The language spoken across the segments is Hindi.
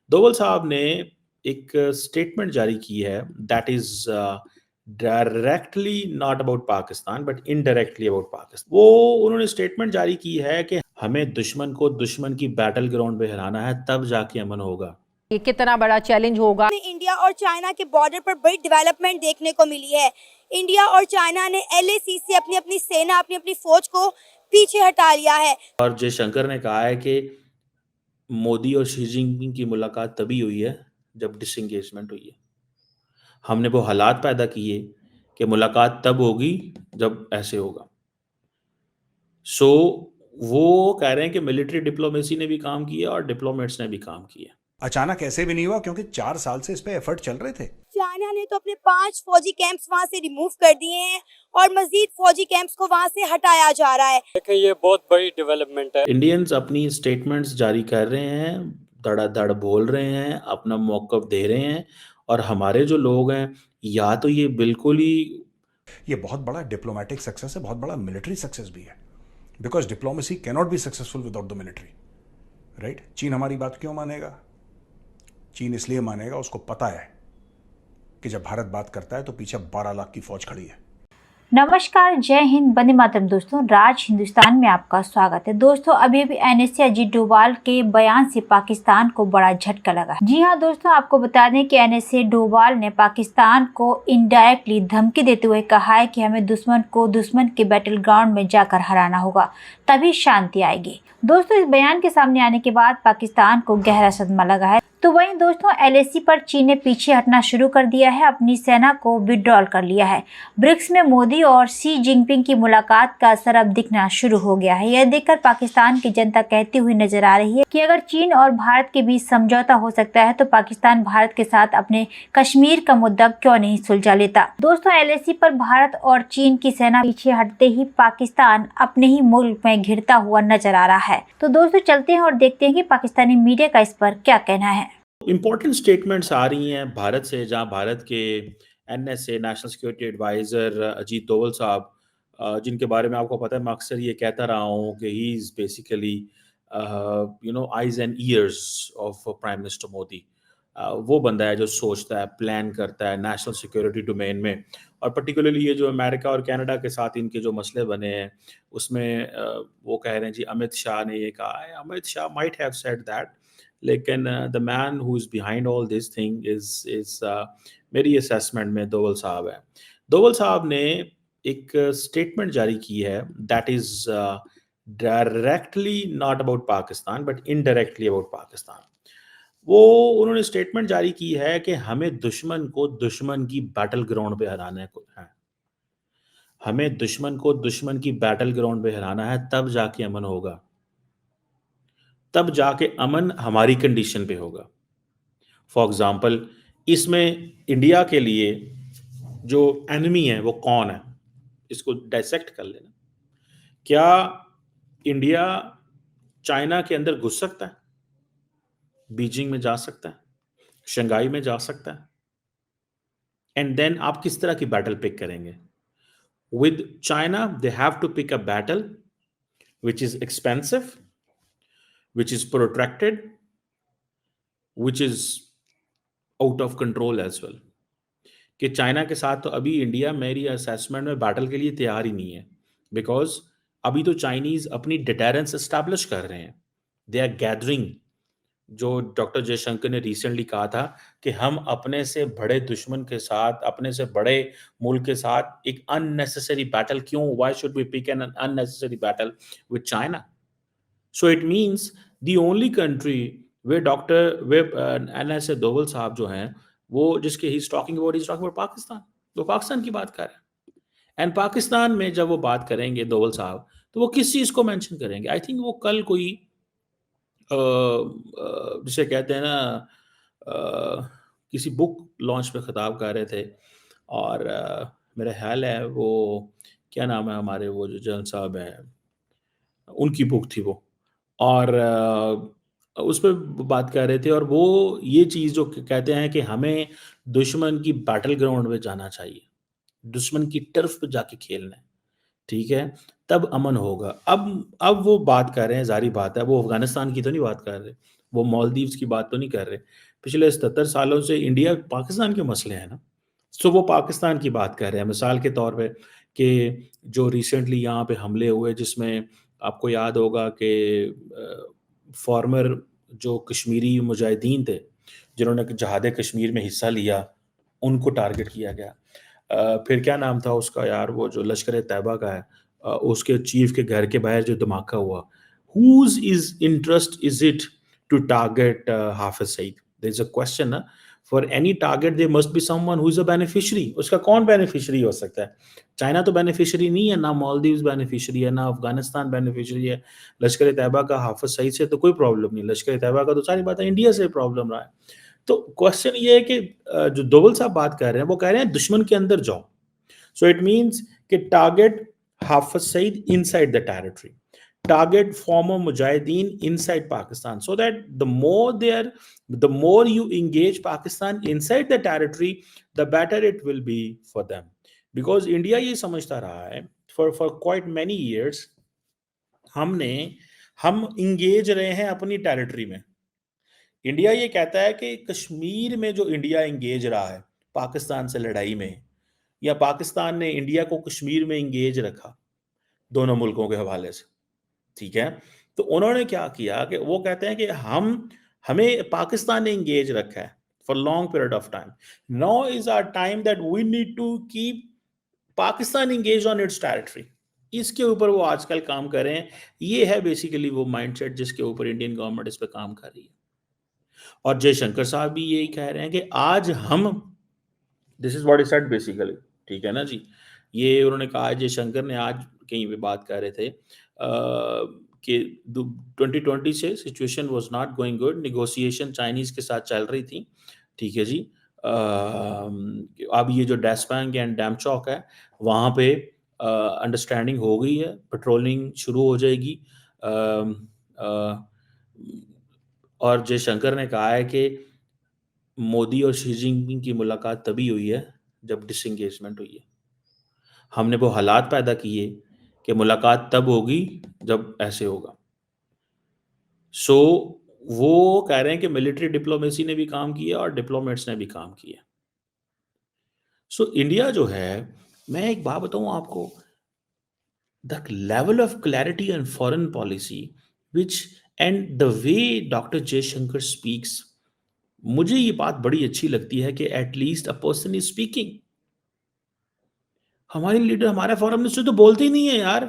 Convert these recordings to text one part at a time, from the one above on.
दोवल साहब ने एक स्टेटमेंट जारी की है that is directly not about Pakistan but indirectly about Pakistan. वो उन्होंने स्टेटमेंट जारी की है कि हमें दुश्मन को दुश्मन की बैटल ग्राउंड पे हराना है, तब जाके अमन होगा। ये कितना बड़ा चैलेंज होगा। में इंडिया और चाइना के बॉर्डर पर बड़ी डेवलपमेंट देखने को मिली है। इंडिया और चाइना ने एलएसी से अपनी अपनी सेना अपनी अपनी फौज को पीछे हटा लिया है। और जयशंकर ने कहा है कि मोदी और शी जिनपिंग की मुलाकात तभी हुई है जब डिसएंगेजमेंट हुई है। हमने वो हालात पैदा किए कि मुलाकात तब होगी जब ऐसे होगा। सो वो कह रहे हैं कि मिलिट्री डिप्लोमेसी ने भी काम किया और डिप्लोमेट्स ने भी काम किया। अचानक ऐसे भी नहीं हुआ, क्योंकि 4 साल से इस पे एफर्ट चल रहे थे। चाइना ने तो अपने 5 फौजी कैंप्स वहां से रिमूव कर दिए हैं और मजीद फौजी कैंप्स को वहां से हटाया जा रहा है। देखिए, ये बहुत बड़ी डेवलपमेंट है। इंडियंस अपनी स्टेटमेंट्स जारी कर रहे हैं, धड़ाधड़ बोल रहे हैं, अपना मौक़िफ़ दे रहे हैं, और हमारे जो लोग हैं, या तो ये बिल्कुल ही ये बहुत बड़ा डिप्लोमेटिक सक्सेस है, बहुत बड़ा मिलिट्री सक्सेस भी है, because diplomacy cannot be successful without the military, right. चीन हमारी बात क्यों मानेगा? चीन इसलिए मानेगा, उसको पता है कि जब भारत बात करता है तो पीछे 12 लाख की फौज खड़ी है। नमस्कार, जय हिंद, वंदे मातरम। दोस्तों, राज हिंदुस्तान में आपका स्वागत है। दोस्तों, अभी एनएसए अजीत डोभाल के बयान से पाकिस्तान को बड़ा झटका लगा। जी हां दोस्तों, आपको बता दें कि एनएसए डोभाल ने पाकिस्तान को इनडायरेक्टली धमकी देते हुए कहा है कि हमें दुश्मन को दुश्मन के बैटल ग्राउंड में जाकर हराना होगा, तभी शांति आएगी। दोस्तों, इस बयान के सामने आने के बाद पाकिस्तान को गहरा सदमा लगा है। तो वहीं दोस्तों, एलएसी पर चीन ने पीछे हटना शुरू कर दिया है, अपनी सेना को विड्रॉल कर लिया है। ब्रिक्स में मोदी और शी जिनपिंग की मुलाकात का असर अब दिखना शुरू हो गया है। यह देखकर पाकिस्तान की जनता कहती हुई नजर आ रही है कि अगर चीन और भारत के बीच समझौता हो सकता है तो पाकिस्तान भारत के साथ अपने कश्मीर का मुद्दा क्यों नहीं सुलझा लेता। दोस्तों, एलएसी पर भारत और चीन की सेना पीछे हटते ही पाकिस्तान अपने ही मुल्क में घिरता हुआ नजर आ रहा है। तो दोस्तों, चलते हैं और देखते हैं कि पाकिस्तानी मीडिया का इस पर क्या कहना है। इम्पोर्टेंट स्टेटमेंट्स आ रही हैं भारत से, जहां भारत के NSA national security adviser Ajit Doval sahab, जिनके बारे में आपको पता है मैं अक्सर ये कहता रहा हूँ कि he is basically eyes and years of prime minister Modi. वो बंदा है जो सोचता है, प्लान करता है नेशनल सिक्योरिटी डोमेन में, और पर्टिकुलरली ये जो अमेरिका और कनाडा के साथ इनके जो मसले बने हैं उसमें वो कह रहे हैं जी अमित शाह ने ये कहा है। Amit Shah might have said that, लेकिन the man who is behind all this thing is मेरी असेसमेंट में दोवल साहब है। दोवल साहब ने एक स्टेटमेंट जारी की है that is directly not about Pakistan but indirectly about Pakistan. वो उन्होंने स्टेटमेंट जारी की है कि हमें दुश्मन को दुश्मन की बैटल ग्राउंड पे हराना है। हमें दुश्मन को दुश्मन की बैटल ग्राउंड पे हराना है, तब जाके अमन होगा। तब जाके अमन हमारी कंडीशन पे होगा। फॉर एग्जाम्पल, इसमें इंडिया के लिए जो एनिमी है वो कौन है, इसको डायसेक्ट कर लेना। क्या इंडिया चाइना के अंदर घुस सकता है? बीजिंग में जा सकता है, शंघाई में जा सकता है? एंड देन आप किस तरह की बैटल पिक करेंगे? With China they have to pick a battle which is expensive, which is protracted, which is out of control as well। कि चाइना के साथ तो अभी इंडिया मेरी असेसमेंट में बैटल के लिए तैयार ही नहीं है, बिकॉज अभी तो चाइनीज अपनी डिटेरेंस एस्टैब्लिश कर रहे हैं। दे आर गैदरिंग, जो डॉक्टर जयशंकर ने रिसेंटली कहा था कि हम अपने से बड़े दुश्मन के साथ, अपने से बड़े मुल्क के साथ एक अननेसेसरी बैटल क्यों, why should we pick an unnecessary battle with China? So it means the only country where NSA Doval sahab जो हैं, वो जिसके he's talking about पाकिस्तान। तो पाकिस्तान की बात कर रहे हैं। एंड पाकिस्तान में जब वो बात करेंगे दोवल साहब, तो वो किस चीज़ को मेंशन करेंगे? आई थिंक वो कल कोई जिसे कहते हैं ना, किसी बुक लॉन्च पे खिताब कर रहे थे, और मेरा ख्याल है वो क्या नाम है हमारे वो जो जन साहब हैं, उनकी बुक थी वो, और उस पे बात कर रहे थे, और वो ये चीज़ जो कहते हैं कि हमें दुश्मन की बैटल ग्राउंड में जाना चाहिए, दुश्मन की टर्फ पे जाके खेलना है, ठीक है? तब अमन होगा। अब वो बात कर रहे हैं, ज़ाहिर बात है, वो अफ़गानिस्तान की तो नहीं बात कर रहे, वो मालदीव्स की बात तो नहीं कर रहे। पिछले 77 सालों से इंडिया पाकिस्तान के मसले हैं ना, सो वो पाकिस्तान की बात कर रहे हैं। मिसाल के तौर पे कि जो रिसेंटली यहाँ पे हमले हुए जिसमें आपको याद होगा कि फॉर्मर जो कश्मीरी मुजाहिदीन थे, जिन्होंने जहाद कश्मीर में हिस्सा लिया, उनको टारगेट किया गया। फिर क्या नाम था उसका यार, वो जो लश्कर तैयबा का है, उसके चीफ के घर के बाहर जो धमाका हुआ, whose is interest is it to target Hafiz Saeed? There is a question ना, for any target there must be someone who is a beneficiary. उसका कौन beneficiary हो सकता है? चाइना तो beneficiary नहीं है, ना मालदीव्स beneficiary है, ना अफगानिस्तान beneficiary है। लश्कर तैयबा का हाफिज सईद से तो कोई प्रॉब्लम नहीं, लश्कर तैयबा का तो सारी बात है इंडिया से प्रॉब्लम रहा है। तो क्वेश्चन ये है कि जो दोवल साहब बात कर रहे हैं वो कह रहे हैं दुश्मन के अंदर जाओ। सो इट मीन्स कि target Hafiz Saeed inside the territory, target former mujahideen inside Pakistan, so that the more you engage Pakistan inside the territory, the better it will be for them. Because India ये समझता रहा है for quite many years, हम इंगेज रहे हैं अपनी टेरिटरी में। इंडिया ये कहता है कि कश्मीर में जो इंडिया इंगेज रहा है पाकिस्तान से लड़ाई में, या पाकिस्तान ने इंडिया को कश्मीर में इंगेज रखा दोनों मुल्कों के हवाले से, ठीक है। तो उन्होंने क्या किया कि वो कहते हैं कि हमें पाकिस्तान ने इंगेज रखा है for long period of time, now is our time that we need to keep Pakistan engage on its territory. इसके ऊपर वो आजकल काम कर रहे हैं। ये है बेसिकली वो माइंडसेट जिसके ऊपर इंडियन गवर्नमेंट इस पे काम कर रही है। और जयशंकर साहब भी यही कह रहे हैं कि आज हम, this is what is said basically, ठीक है ना जी। ये उन्होंने कहा, जयशंकर ने आज कहीं पे बात कर रहे थे कि 2020 से situation was not going good, negotiation Chinese के साथ चल रही थी, ठीक है जी। अब ये जो डेस्पैंग एंड डैमचौक है वहाँ पे अंडरस्टैंडिंग हो गई है, पेट्रोलिंग शुरू हो जाएगी। और जयशंकर ने कहा है कि मोदी और शी जिनपिंग की मुलाकात तभी हुई है जब डिसएंगेजमेंट हुई है। हमने वो हालात पैदा किए कि मुलाकात तब होगी जब ऐसे होगा। सो वो कह रहे हैं कि मिलिट्री डिप्लोमेसी ने भी काम किया और डिप्लोमेट्स ने भी काम किया। सो इंडिया जो है, मैं एक बात बताऊं आपको, the level of clarity and foreign policy which and the way doctor Jaishankar speaks, मुझे ये बात बड़ी अच्छी लगती है कि at least a person is speaking. हमारी लीडर, हमारा फॉरेन मिनिस्टर तो बोलते ही नहीं है यार,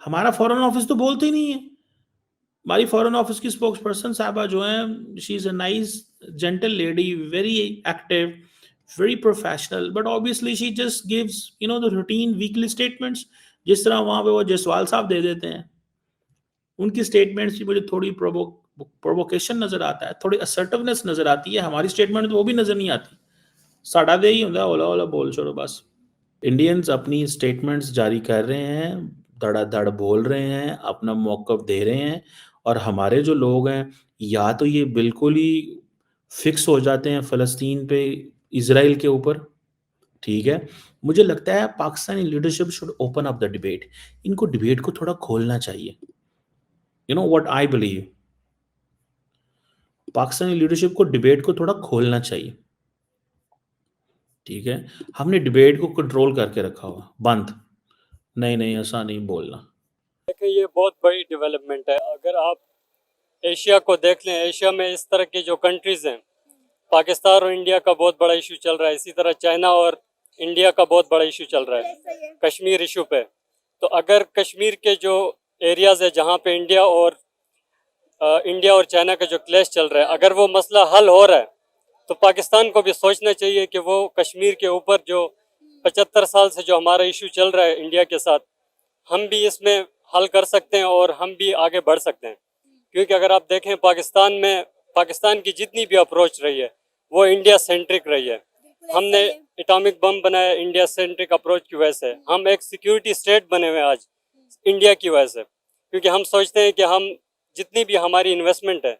हमारा फॉरेन ऑफिस तो बोलते ही नहीं है। हमारी फॉरेन ऑफिस की स्पोक्स पर्सन साहबा जो है, she is a nice gentle lady, very active, very professional, but obviously she just gives the routine weekly statements, जिस तरह वहां पे वो जयसवाल साहब दे देते हैं। उनकी स्टेटमेंट्स की मुझे थोड़ी प्रोवोकेशन नजर आता है, थोड़ी असर्टिवनेस नजर आती है। हमारी स्टेटमेंट तो वो भी नजर नहीं आती, साढ़ा दे ही होता है, ओला ओला बोल छोड़ो बस। इंडियंस अपनी स्टेटमेंट्स जारी कर रहे हैं, धड़ाधड़ बोल रहे हैं, अपना मौक़िफ़ दे रहे हैं, और हमारे जो लोग हैं या तो ये बिल्कुल ही फिक्स हो जाते हैं फ़लस्तीन पे, इज़राइल के ऊपर, ठीक है। मुझे लगता है Pakistani leadership should open up the debate. इनको डिबेट को थोड़ा खोलना चाहिए। You know what I believe, Pakistani leadership को डिबेट को थोड़ा खोलना चाहिए, ठीक है। हमने डिबेट को कंट्रोल करके रखा हुआ, बंद, नहीं ऐसा नहीं बोलना। देखिए ये बहुत बड़ी डेवलपमेंट है। अगर आप एशिया को देख लें, एशिया में इस तरह की जो कंट्रीज़ हैं, पाकिस्तान और इंडिया का बहुत बड़ा इशू चल रहा है, इसी तरह चाइना और इंडिया का बहुत बड़ा इशू चल रहा है कश्मीर इशू पे। तो अगर कश्मीर के जो एरियाज़ है जहाँ पे इंडिया और चाइना का जो क्लैश चल रहा है, अगर वो मसला हल हो रहा है तो पाकिस्तान को भी सोचना चाहिए कि वो कश्मीर के ऊपर जो 75 साल से जो हमारा इशू चल रहा है इंडिया के साथ, हम भी इसमें हल कर सकते हैं और हम भी आगे बढ़ सकते हैं। क्योंकि अगर आप देखें पाकिस्तान की जितनी भी अप्रोच रही है वो इंडिया सेंट्रिक रही है। हमने एटॉमिक बम बनाया इंडिया सेंट्रिक अप्रोच की वजह से। हम एक सिक्योरिटी स्टेट बने हुए आज इंडिया की वजह से, क्योंकि हम सोचते हैं कि हम जितनी भी हमारी इन्वेस्टमेंट है,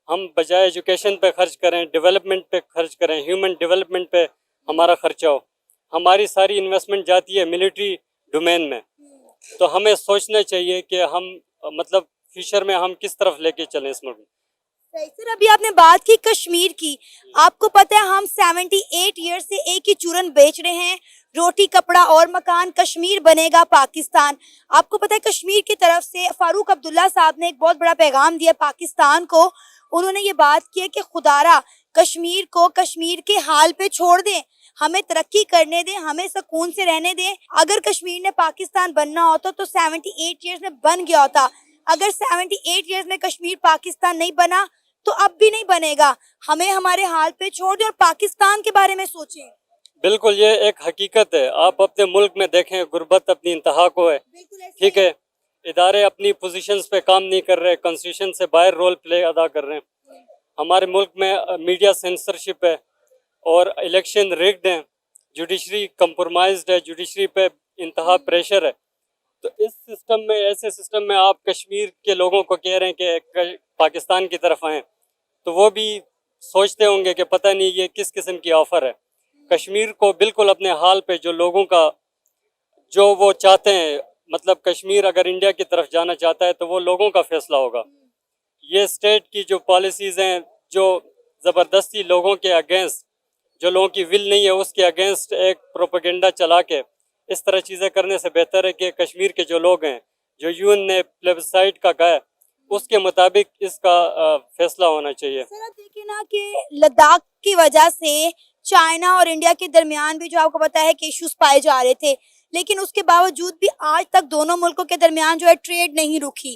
हम बजाय एजुकेशन पे खर्च करें, डेवलपमेंट पे खर्च करें, ह्यूमन डेवलपमेंट पे हमारा खर्चा हो, हमारी सारी इन्वेस्टमेंट जाती है मिलिट्री डोमेन में। तो हमें सोचना चाहिए कि हम मतलब फ्यूचर में हम किस तरफ लेके चलें इस मुल्क में। सही। सर अभी आपने बात की कश्मीर की, आपको पता है हम 78 ईयर से एक ही चूरन बेच रहे हैं, रोटी कपड़ा और मकान, कश्मीर बनेगा पाकिस्तान। आपको पता है कश्मीर की तरफ से फारूक अब्दुल्ला साहब ने एक बहुत बड़ा पैगाम दिया पाकिस्तान को। उन्होंने ये बात की है कि खुदारा कश्मीर को कश्मीर के हाल पे छोड़ दें, हमें तरक्की करने दें, हमें सुकून से रहने दें। अगर कश्मीर ने पाकिस्तान बनना होता तो 78 ईयर्स में बन गया होता। अगर 78 ईयर्स में कश्मीर पाकिस्तान नहीं बना तो अब भी नहीं बनेगा। हमें हमारे हाल पे छोड़ दें और पाकिस्तान के बारे में सोचें। बिल्कुल, ये एक हकीकत है। आप अपने मुल्क में देखें, गुर्बत अपनी इंतहा को है, बिल्कुल ऐसे ठीक है। इदारे अपनी पोजीशंस पे काम नहीं कर रहे, कॉन्स्टिट्यूशन से बाहर रोल प्ले अदा कर रहे हैं। हमारे मुल्क में मीडिया सेंसरशिप है और इलेक्शन रिग्ड हैं, जुडिशरी कंप्रोमाइज्ड है, जुडिशरी पे इंतहा प्रेशर है। तो इस सिस्टम में, ऐसे सिस्टम में आप कश्मीर के लोगों को कह रहे हैं कि पाकिस्तान की तरफ आएँ, तो वो भी सोचते होंगे कि पता नहीं ये किस किस्म की ऑफ़र है। कश्मीर को बिल्कुल अपने हाल पे, जो लोगों का जो वो चाहते हैं, मतलब कश्मीर अगर इंडिया की तरफ जाना चाहता है तो वो लोगों का फैसला होगा। ये स्टेट की जो पॉलिसीज़ हैं, जो ज़बरदस्ती लोगों के अगेंस्ट, जो लोगों की विल नहीं है उसके अगेंस्ट एक प्रोपेगेंडा चला के इस तरह चीज़ें करने से बेहतर है कि कश्मीर के जो लोग हैं, जो यूएन ने प्लेबिसाइट का कहा है, उसके मुताबिक इसका फैसला होना चाहिए। सर आप देखिए ना कि लद्दाख की वजह से चाइना और इंडिया के दरमियान भी जो आपको पता है कि इश्यूज पाए जा रहे थे, लेकिन उसके बावजूद भी आज तक दोनों मुल्कों के दरमियान जो है ट्रेड नहीं रुकी।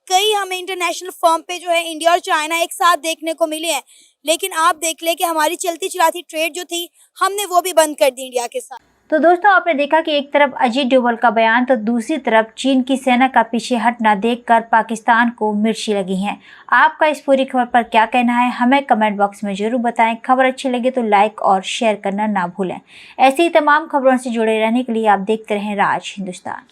कई हमें इंटरनेशनल फॉर्म पे जो है इंडिया और चाइना एक साथ देखने को मिले हैं, लेकिन आप देख ले कि हमारी चलती चलाती ट्रेड जो थी हमने वो भी बंद कर दी इंडिया के साथ। तो दोस्तों आपने देखा कि एक तरफ अजीत डोभाल का बयान तो दूसरी तरफ चीन की सेना का पीछे हटना देखकर पाकिस्तान को मिर्ची लगी है। आपका इस पूरी खबर पर क्या कहना है, हमें कमेंट बॉक्स में जरूर बताएं। खबर अच्छी लगे तो लाइक और शेयर करना ना भूलें। ऐसी ही तमाम खबरों से जुड़े रहने के लिए आप देखते रहें राज हिंदुस्तान।